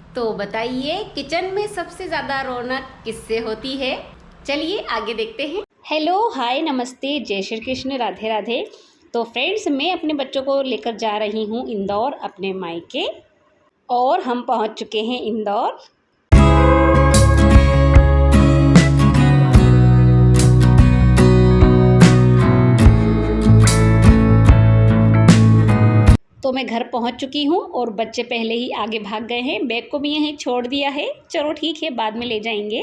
तो बताइए किचन में सबसे ज़्यादा रौनक किससे होती है? चलिए आगे देखते हैं। हेलो, हाय, नमस्ते, जय श्री कृष्ण, राधे राधे। तो फ्रेंड्स, मैं अपने बच्चों को लेकर जा रही हूँ इंदौर अपने मायके, और हम पहुँच चुके हैं इंदौर। तो मैं घर पहुंच चुकी हूं और बच्चे पहले ही आगे भाग गए हैं। बैग को भी यहीं छोड़ दिया है। चलो ठीक है, बाद में ले जाएंगे।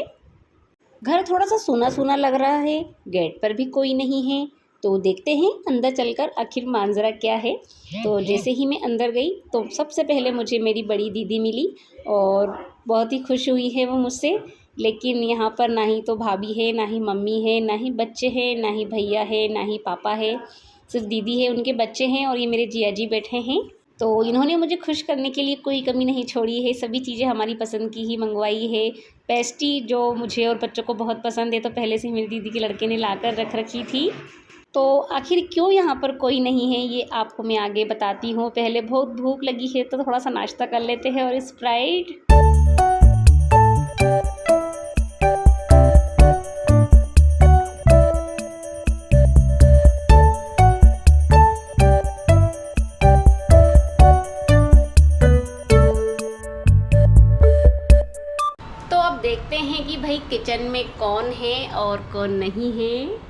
घर थोड़ा सा सूना सूना लग रहा है, गेट पर भी कोई नहीं है। तो देखते हैं अंदर चलकर आखिर मांजरा क्या है। तो जैसे ही मैं अंदर गई तो सबसे पहले मुझे मेरी बड़ी दीदी मिली और बहुत ही खुश हुई है वो मुझसे। लेकिन यहाँ पर ना ही तो भाभी है, ना ही मम्मी है, ना ही बच्चे हैं, ना ही भैया है, ना ही पापा है। सिर्फ दीदी है, उनके बच्चे हैं और ये मेरे जिया जी बैठे हैं। तो इन्होंने मुझे खुश करने के लिए कोई कमी नहीं छोड़ी है। सभी चीज़ें हमारी पसंद की ही मंगवाई है। पेस्ट्री जो मुझे और बच्चों को बहुत पसंद है, तो पहले से मेरी दीदी के लड़के ने लाकर रख रखी थी। तो आखिर क्यों यहाँ पर कोई नहीं है, ये आपको मैं आगे बताती हूँ। पहले बहुत भूख लगी है तो थोड़ा सा नाश्ता कर लेते हैं। और स्प्राइट, तो अब देखते हैं कि भाई किचन में कौन है और कौन नहीं है।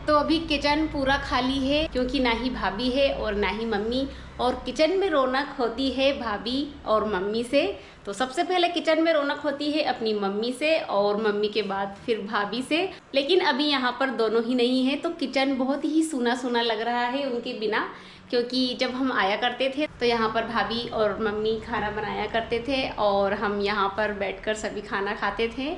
तो अभी किचन पूरा खाली है, क्योंकि ना ही भाभी है और ना ही मम्मी। और किचन में रौनक होती है भाभी और मम्मी से। तो सबसे पहले किचन में रौनक होती है अपनी मम्मी से, और मम्मी के बाद फिर भाभी से। लेकिन अभी यहाँ पर दोनों ही नहीं है, तो किचन बहुत ही सूना सूना लग रहा है उनके बिना। क्योंकि जब हम आया करते थे तो यहाँ पर भाभी और मम्मी खाना बनाया करते थे और हम यहाँ पर बैठकर सभी खाना खाते थे।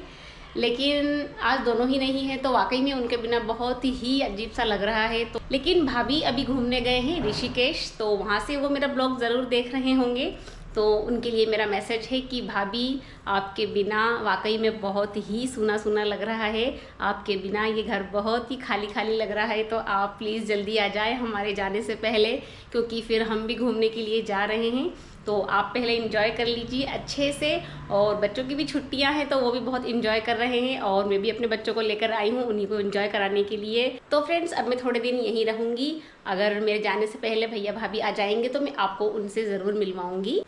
लेकिन आज दोनों ही नहीं है, तो वाकई में उनके बिना बहुत ही अजीब सा लग रहा है। तो लेकिन भाभी अभी घूमने गए हैं ऋषिकेश, तो वहाँ से वो मेरा ब्लॉग ज़रूर देख रहे होंगे। तो उनके लिए मेरा मैसेज है कि भाभी, आपके बिना वाकई में बहुत ही सूना सूना लग रहा है। आपके बिना ये घर बहुत ही खाली खाली लग रहा है। तो आप प्लीज़ जल्दी आ जाए हमारे जाने से पहले, क्योंकि फिर हम भी घूमने के लिए जा रहे हैं। तो आप पहले एंजॉय कर लीजिए अच्छे से। और बच्चों की भी छुट्टियां हैं तो वो भी बहुत एंजॉय कर रहे हैं, और मैं भी अपने बच्चों को लेकर आई हूँ उन्हीं को एंजॉय कराने के लिए। तो फ्रेंड्स, अब मैं थोड़े दिन यहीं रहूँगी। अगर मेरे जाने से पहले भैया भाभी आ जाएंगे तो मैं आपको उनसे ज़रूर मिलवाऊँगी।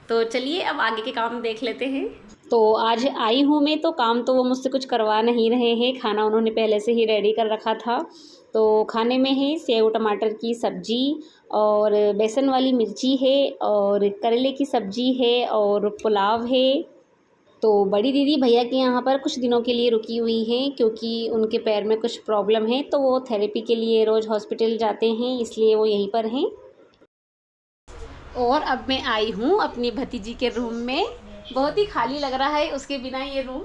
तो चलिए अब आगे के काम देख लेते हैं। तो आज आई हूँ मैं, तो काम तो वो मुझसे कुछ करवा नहीं रहे हैं। खाना उन्होंने पहले से ही रेडी कर रखा था। तो खाने में है सेव टमाटर की सब्जी, और बेसन वाली मिर्ची है, और करेले की सब्जी है, और पुलाव है। तो बड़ी दीदी भैया के यहाँ पर कुछ दिनों के लिए रुकी हुई हैं, क्योंकि उनके पैर में कुछ प्रॉब्लम है। तो वो थेरेपी के लिए रोज़ हॉस्पिटल जाते हैं, इसलिए वो यहीं पर हैं। और अब मैं आई हूँ अपनी भतीजी के रूम में। बहुत ही खाली लग रहा है उसके बिना ये रूम,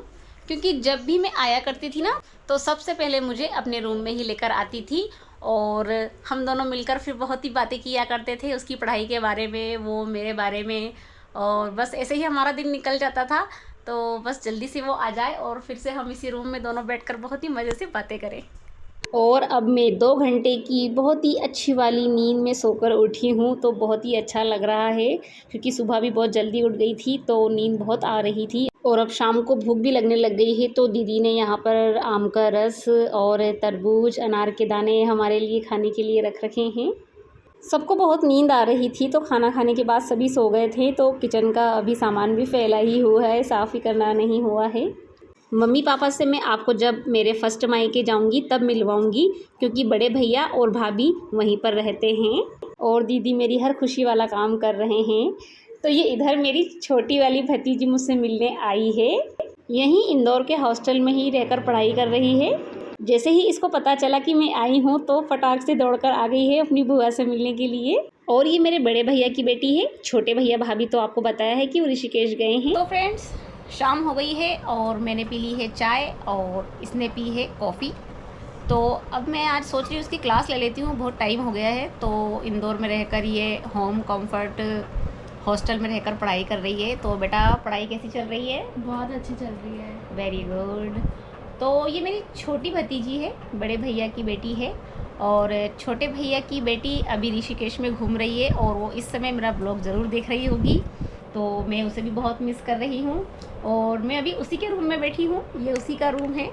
क्योंकि जब भी मैं आया करती थी ना, तो सबसे पहले मुझे अपने रूम में ही लेकर आती थी। और हम दोनों मिलकर फिर बहुत ही बातें किया करते थे, उसकी पढ़ाई के बारे में, वो मेरे बारे में। और बस ऐसे ही हमारा दिन निकल जाता था। तो बस जल्दी से वो आ जाए और फिर से हम इसी रूम में दोनों बैठकर बहुत ही मज़े से बातें करें। और अब मैं 2 घंटे की बहुत ही अच्छी वाली नींद में सोकर उठी हूँ, तो बहुत ही अच्छा लग रहा है। क्योंकि सुबह भी बहुत जल्दी उठ गई थी, तो नींद बहुत आ रही थी। और अब शाम को भूख भी लगने लग गई है, तो दीदी ने यहाँ पर आम का रस और तरबूज, अनार के दाने हमारे लिए खाने के लिए रख रखे हैं। सबको बहुत नींद आ रही थी, तो खाना खाने के बाद सभी सो गए थे। तो किचन का अभी सामान भी फैला ही हुआ है, साफ़ ही करना नहीं हुआ है। मम्मी पापा से मैं आपको जब मेरे फर्स्ट मायके जाऊंगी तब मिलवाऊंगी, क्योंकि बड़े भैया और भाभी वहीं पर रहते हैं। और दीदी मेरी हर खुशी वाला काम कर रहे हैं। तो ये इधर मेरी छोटी वाली भतीजी मुझसे मिलने आई है। यहीं इंदौर के हॉस्टल में ही रहकर पढ़ाई कर रही है। जैसे ही इसको पता चला कि मैं आई हूँ, तो फटाक से दौड़कर आ गई है अपनी बुआ से मिलने के लिए। और ये मेरे बड़े भैया की बेटी है। छोटे भैया भाभी तो आपको बताया है कि वो ऋषिकेश गए हैं। तो फ्रेंड्स, शाम हो गई है और मैंने पी ली है चाय और इसने पी है कॉफ़ी। तो अब मैं आज सोच रही हूँ उसकी क्लास ले लेती हूँ, बहुत टाइम हो गया है। तो इंदौर में रहकर ये होम कंफर्ट हॉस्टल में रहकर पढ़ाई कर रही है। तो बेटा, पढ़ाई कैसी चल रही है? बहुत अच्छी चल रही है। Very good. तो ये मेरी छोटी भतीजी है, बड़े भैया की बेटी है। और छोटे भैया की बेटी अभी ऋषिकेश में घूम रही है और वो इस समय मेरा ब्लॉग ज़रूर देख रही होगी, तो मैं उसे भी बहुत मिस कर रही हूँ। और मैं अभी उसी के रूम में बैठी हूँ, ये उसी का रूम है।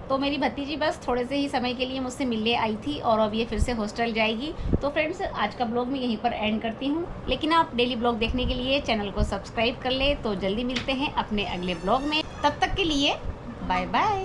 तो मेरी भतीजी बस थोड़े से ही समय के लिए मुझसे मिलने आई थी और अब ये फिर से हॉस्टल जाएगी। तो फ्रेंड्स, आज का ब्लॉग मैं यहीं पर एंड करती हूँ, लेकिन आप डेली ब्लॉग देखने के लिए चैनल को सब्सक्राइब कर ले। तो जल्दी मिलते हैं अपने अगले ब्लॉग में, तब तक के लिए बाय बाय।